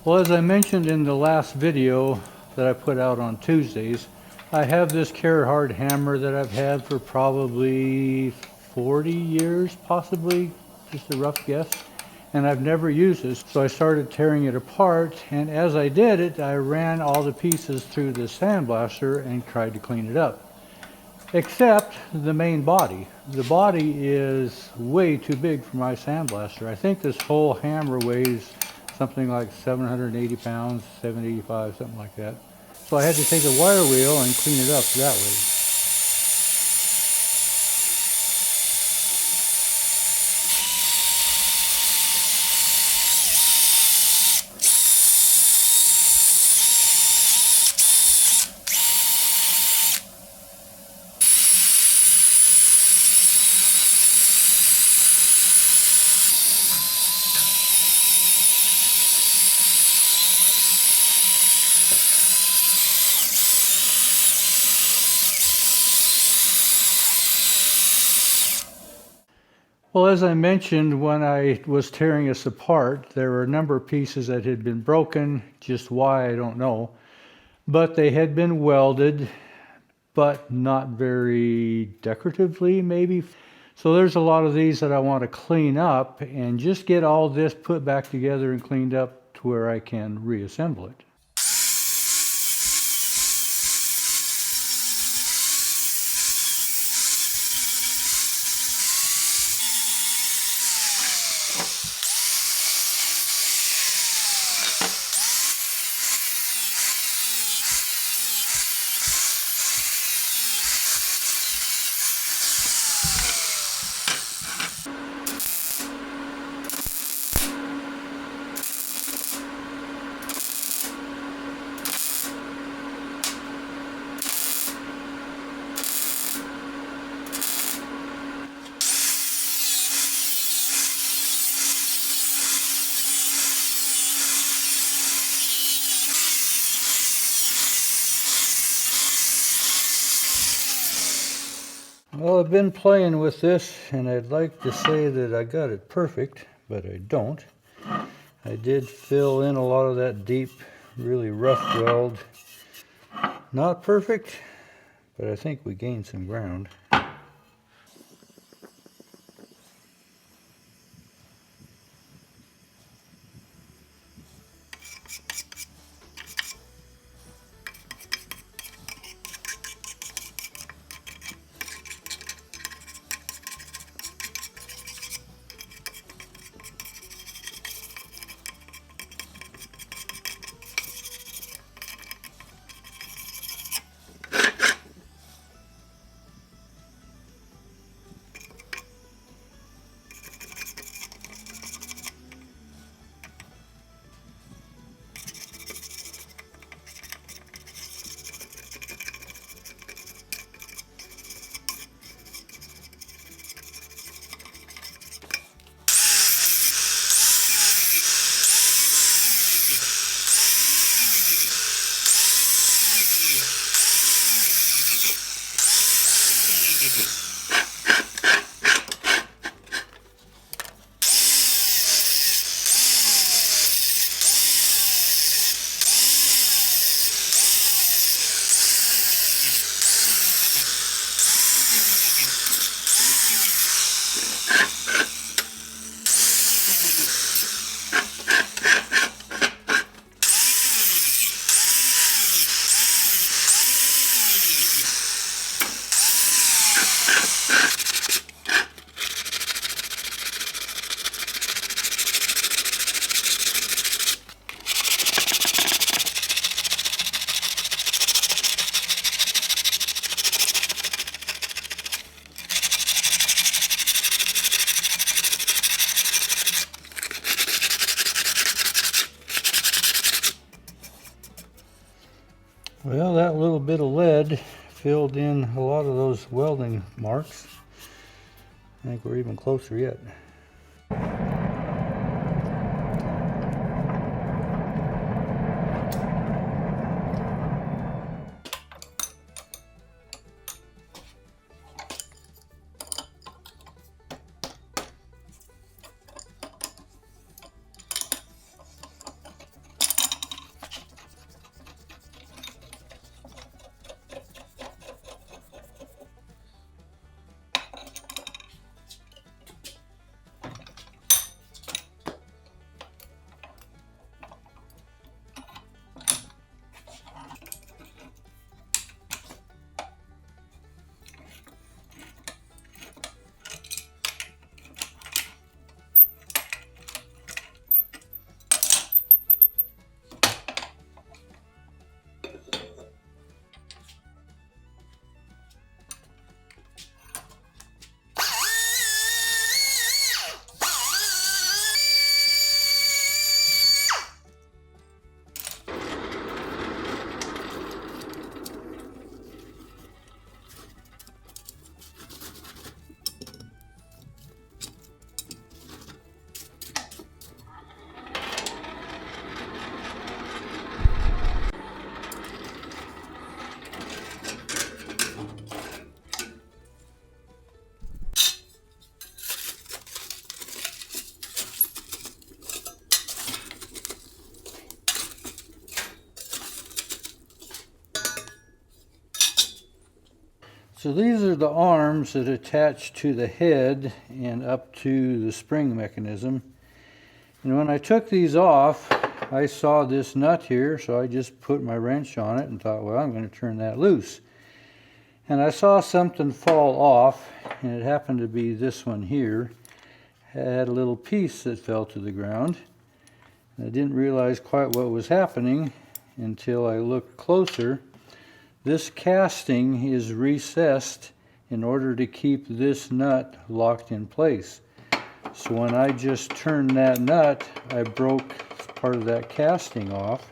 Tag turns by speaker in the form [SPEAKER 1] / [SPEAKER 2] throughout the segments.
[SPEAKER 1] Well, as I mentioned in the last video that I put out on Tuesdays, I have this Kerrihard hammer that I've had for probably 40 years, possibly, just a rough guess. And I've never used this, so I started tearing it apart, and as I did it, I ran all the pieces through the sandblaster and tried to clean it up. Except the main body. The body is way too big for my sandblaster. I think this whole hammer weighs something like 780 pounds, 785, something like that. So I had to take a wire wheel and clean it up that way. Well, as I mentioned, when I was tearing this apart, there were a number of pieces that had been broken, just why I don't know, but they had been welded, but not very decoratively maybe. So there's a lot of these that I want to clean up and just get all this put back together and cleaned up to where I can reassemble it. Well, I've been playing with this, and I'd like to say that I got it perfect, but I don't. I did fill in a lot of that deep, really rough weld. Not perfect, but I think we gained some ground. Well, that little bit of lead filled in a lot of those welding marks. I think we're even closer yet. So these are the arms that attach to the head and up to the spring mechanism. And when I took these off, I saw this nut here, so I just put my wrench on it and thought, well, I'm going to turn that loose. And I saw something fall off, and it happened to be this one here. It had a little piece that fell to the ground. I didn't realize quite what was happening until I looked closer. This casting is recessed in order to keep this nut locked in place. So when I just turned that nut, I broke part of that casting off.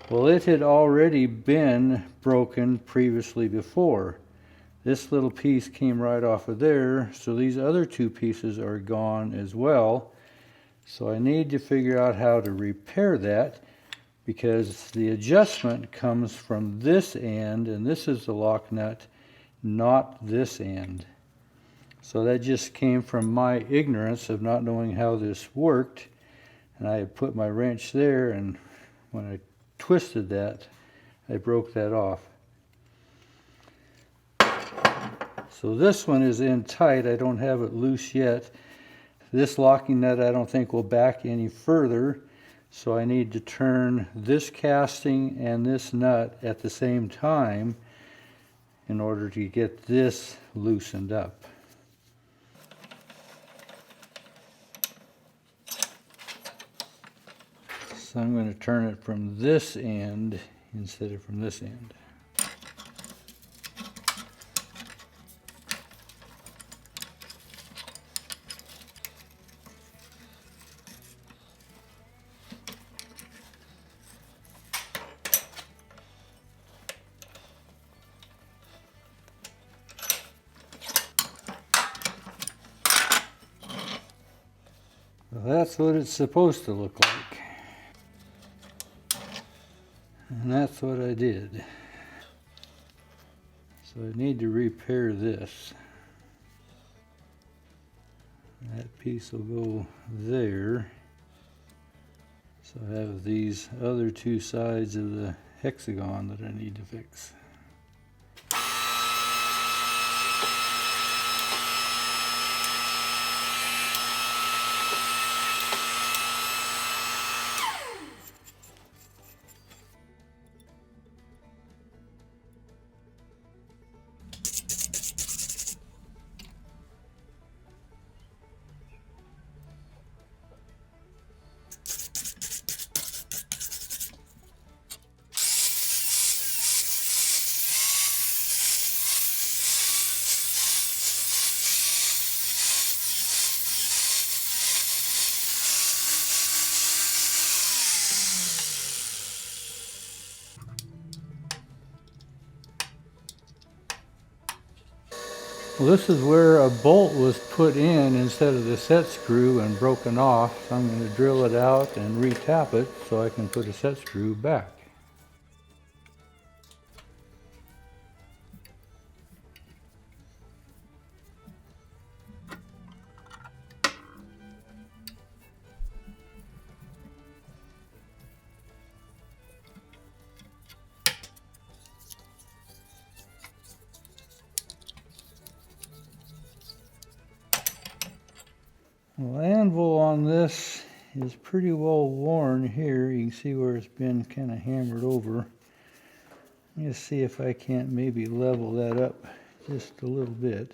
[SPEAKER 1] Well, it had already been broken previously before. This little piece came right off of there, so these other two pieces are gone as well. So I need to figure out how to repair that, because the adjustment comes from this end, and this is the lock nut, not this end. So that just came from my ignorance of not knowing how this worked, and I had put my wrench there, and when I twisted that, I broke that off. So this one is in tight. I don't have it loose yet. This locking nut I don't think will back any further, so I need to turn this casting and this nut at the same time in order to get this loosened up. So I'm going to turn it from this end instead of from this end. Well, that's what it's supposed to look like. And that's what I did. So I need to repair this. That piece will go there. So I have these other two sides of the hexagon that I need to fix. Well, this is where a bolt was put in instead of the set screw and broken off. So I'm going to drill it out and re-tap it so I can put a set screw back. The anvil on this is pretty well worn here. You can see where it's been kind of hammered over. Let me see if I can't maybe level that up just a little bit.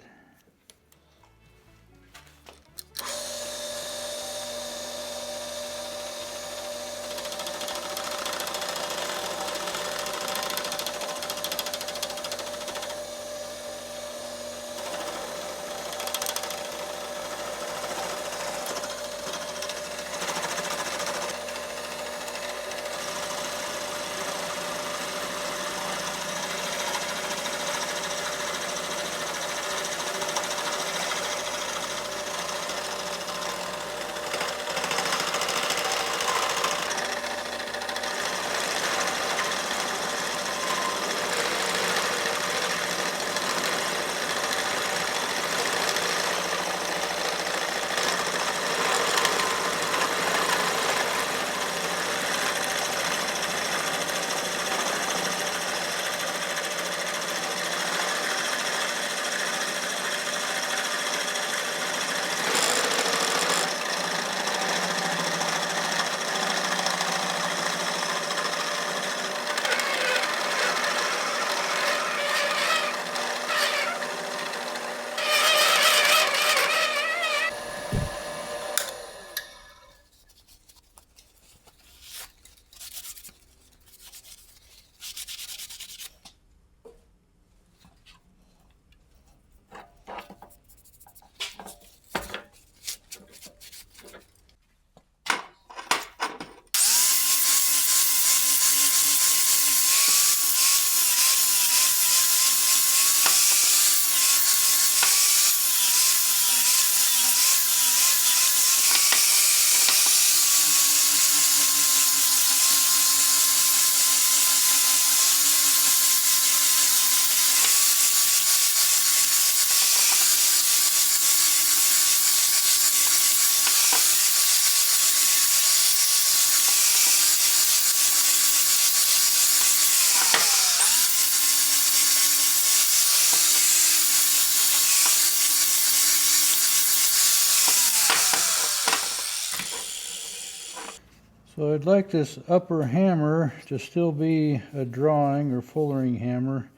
[SPEAKER 1] So I'd like this upper hammer to still be a drawing or fullering hammer,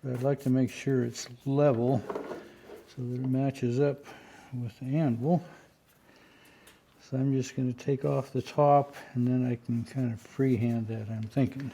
[SPEAKER 1] but I'd like to make sure it's level so that it matches up with the anvil. So I'm just going to take off the top and then I can kind of freehand that, I'm thinking.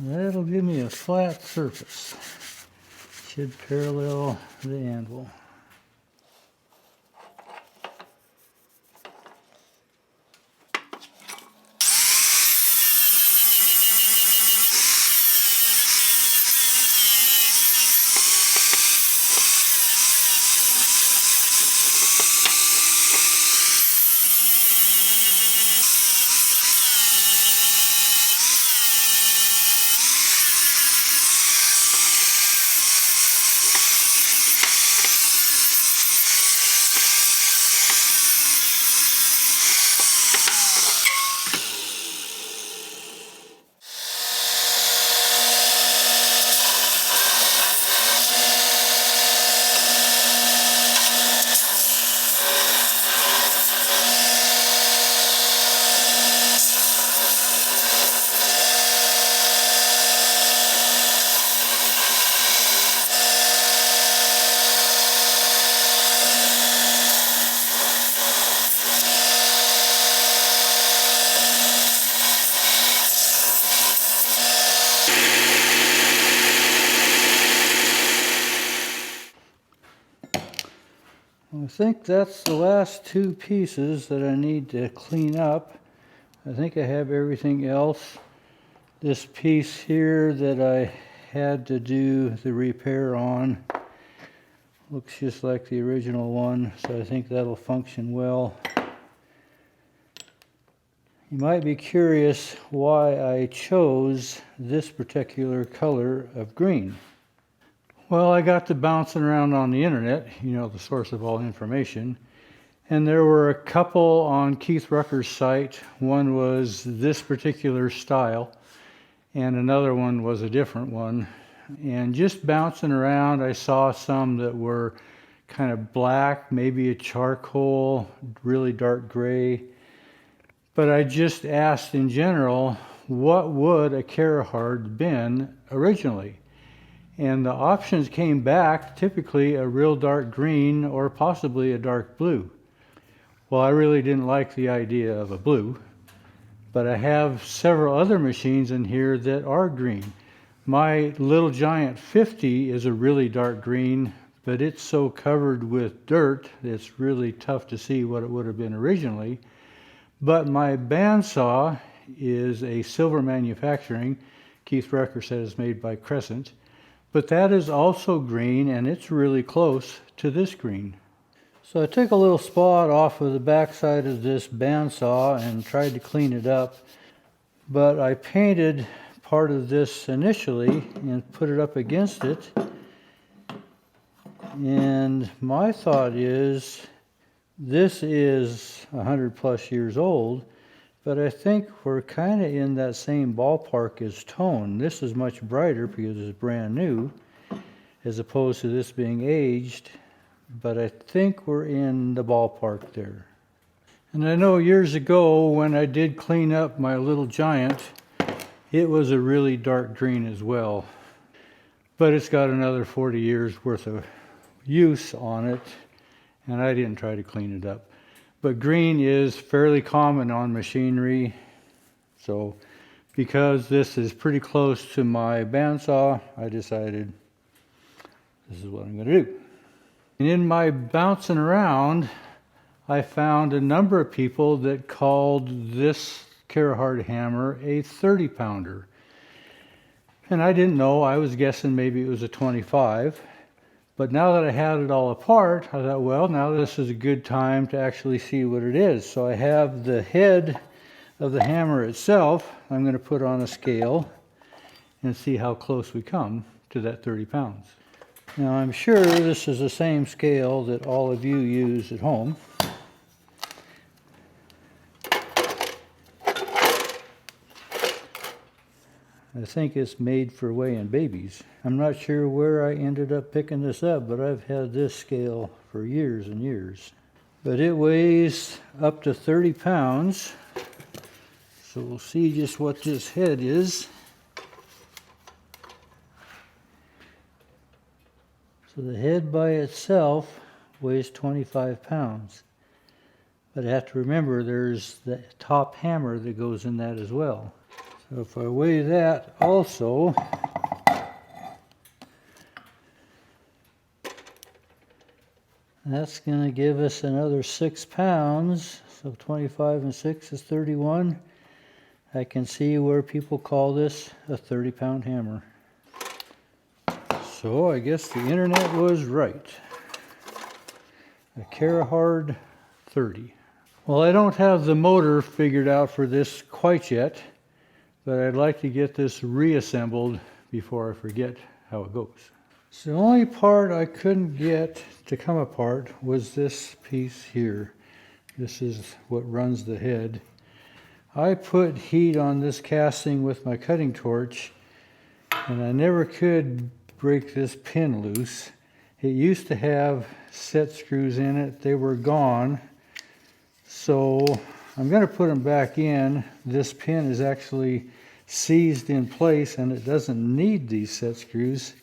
[SPEAKER 1] That'll give me a flat surface. Should parallel the anvil. I think that's the last two pieces that I need to clean up. I think I have everything else. This piece here that I had to do the repair on looks just like the original one, so I think that'll function well. You might be curious why I chose this particular color of green. Well, I got to bouncing around on the internet, you know, the source of all information, and there were a couple on Keith Rucker's site. One was this particular style, and another one was a different one. And just bouncing around, I saw some that were kind of black, maybe a charcoal, really dark gray. But I just asked in general, what would a Kerrihard been originally? And the options came back, typically a real dark green or possibly a dark blue. Well, I really didn't like the idea of a blue, but I have several other machines in here that are green. My Little Giant 50 is a really dark green, but it's so covered with dirt, it's really tough to see what it would have been originally. But my bandsaw is a silver manufacturing. Keith Rucker said it's made by Crescent. But that is also green, and it's really close to this green. So I took a little spot off of the backside of this bandsaw and tried to clean it up. But I painted part of this initially and put it up against it. And my thought is, this is 100 plus years old, but I think we're kind of in that same ballpark as tone. This is much brighter because it's brand new, as opposed to this being aged, but I think we're in the ballpark there. And I know years ago when I did clean up my Little Giant, it was a really dark green as well. But it's got another 40 years worth of use on it, and I didn't try to clean it up. But green is fairly common on machinery, so because this is pretty close to my bandsaw, I decided this is what I'm going to do. And in my bouncing around, I found a number of people that called this Kerrihard hammer a 30-pounder. And I didn't know, I was guessing maybe it was a 25. But now that I had it all apart, I thought, well, now this is a good time to actually see what it is. So I have the head of the hammer itself. I'm going to put on a scale and see how close we come to that 30 pounds. Now I'm sure this is the same scale that all of you use at home. I think it's made for weighing babies. I'm not sure where I ended up picking this up, but I've had this scale for years and years. But it weighs up to 30 pounds. So we'll see just what this head is. So the head by itself weighs 25 pounds. But I have to remember there's the top hammer that goes in that as well. So if I weigh that also, that's going to give us another 6 pounds. So 25 and 6 is 31. I can see where people call this a 30-pound hammer. So I guess the internet was right. A Kerrihard 30. Well, I don't have the motor figured out for this quite yet, but I'd like to get this reassembled before I forget how it goes. So the only part I couldn't get to come apart was this piece here. This is what runs the head. I put heat on this casting with my cutting torch, and I never could break this pin loose. It used to have set screws in it. They were gone. So I'm going to put them back in. This pin is actually seized in place and it doesn't need these set screws.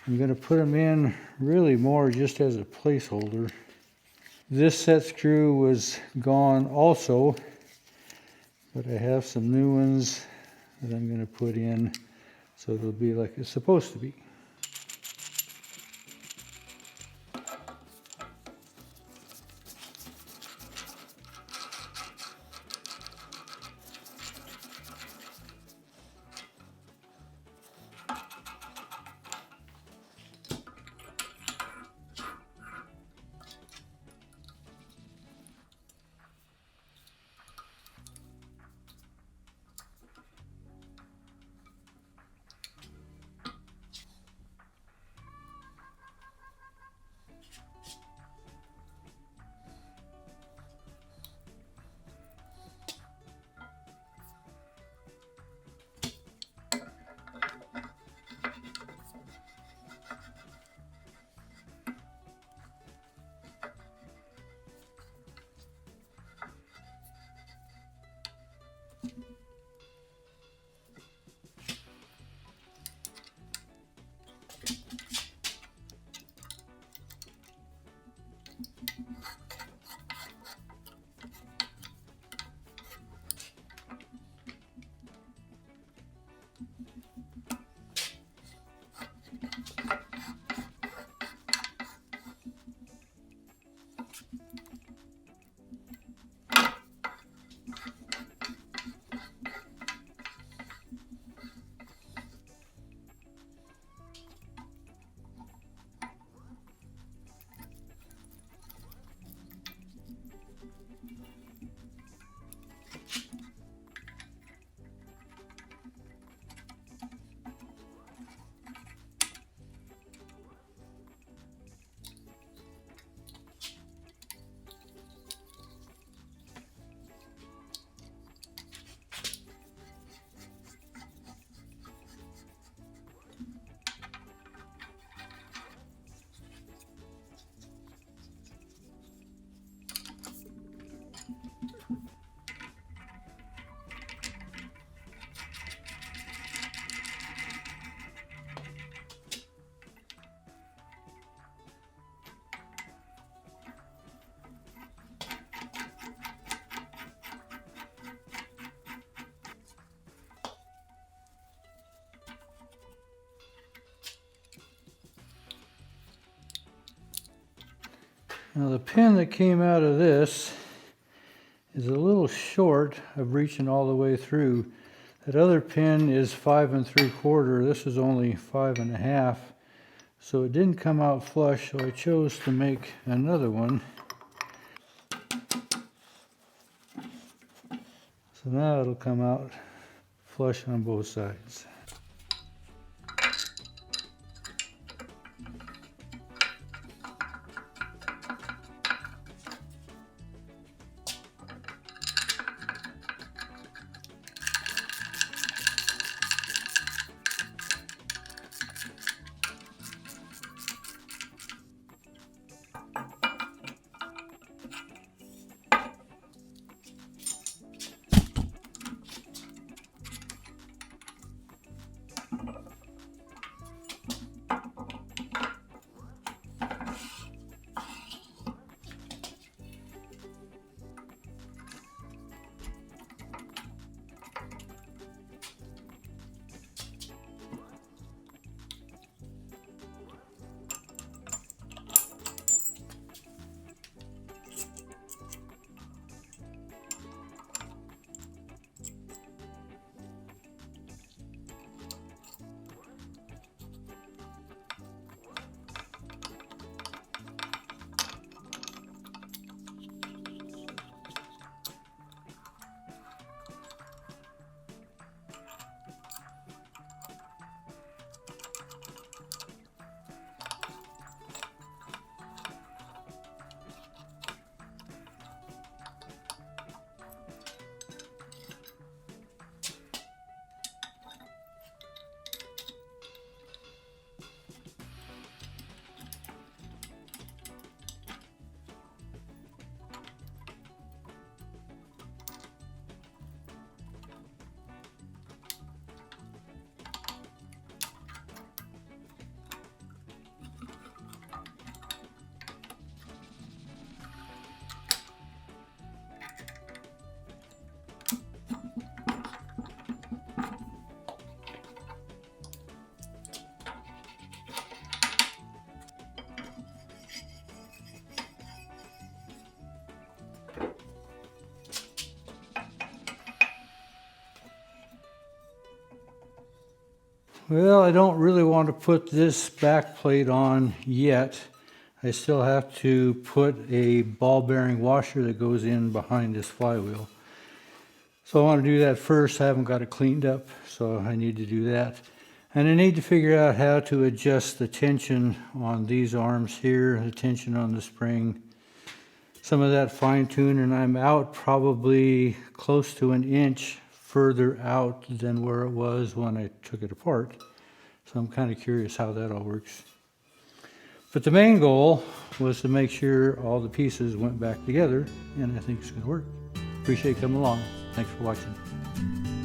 [SPEAKER 1] I'm going to put them in really more just as a placeholder. This set screw was gone also, but I have some new ones that I'm going to put in so it'll be like it's supposed to be. Now the pin that came out of this is a little short of reaching all the way through. That other pin is 5 3/4. This is only 5 1/2. So it didn't come out flush, so I chose to make another one. So now it'll come out flush on both sides. Well, I don't really want to put this back plate on yet. I still have to put a ball bearing washer that goes in behind this flywheel. So I want to do that first. I haven't got it cleaned up, so I need to do that. And I need to figure out how to adjust the tension on these arms here, the tension on the spring. Some of that fine tune, and I'm out probably close to 1 inch further out than where it was when I took it apart. So I'm kind of curious how that all works. But the main goal was to make sure all the pieces went back together, and I think it's going to work. Appreciate you coming along. Thanks for watching.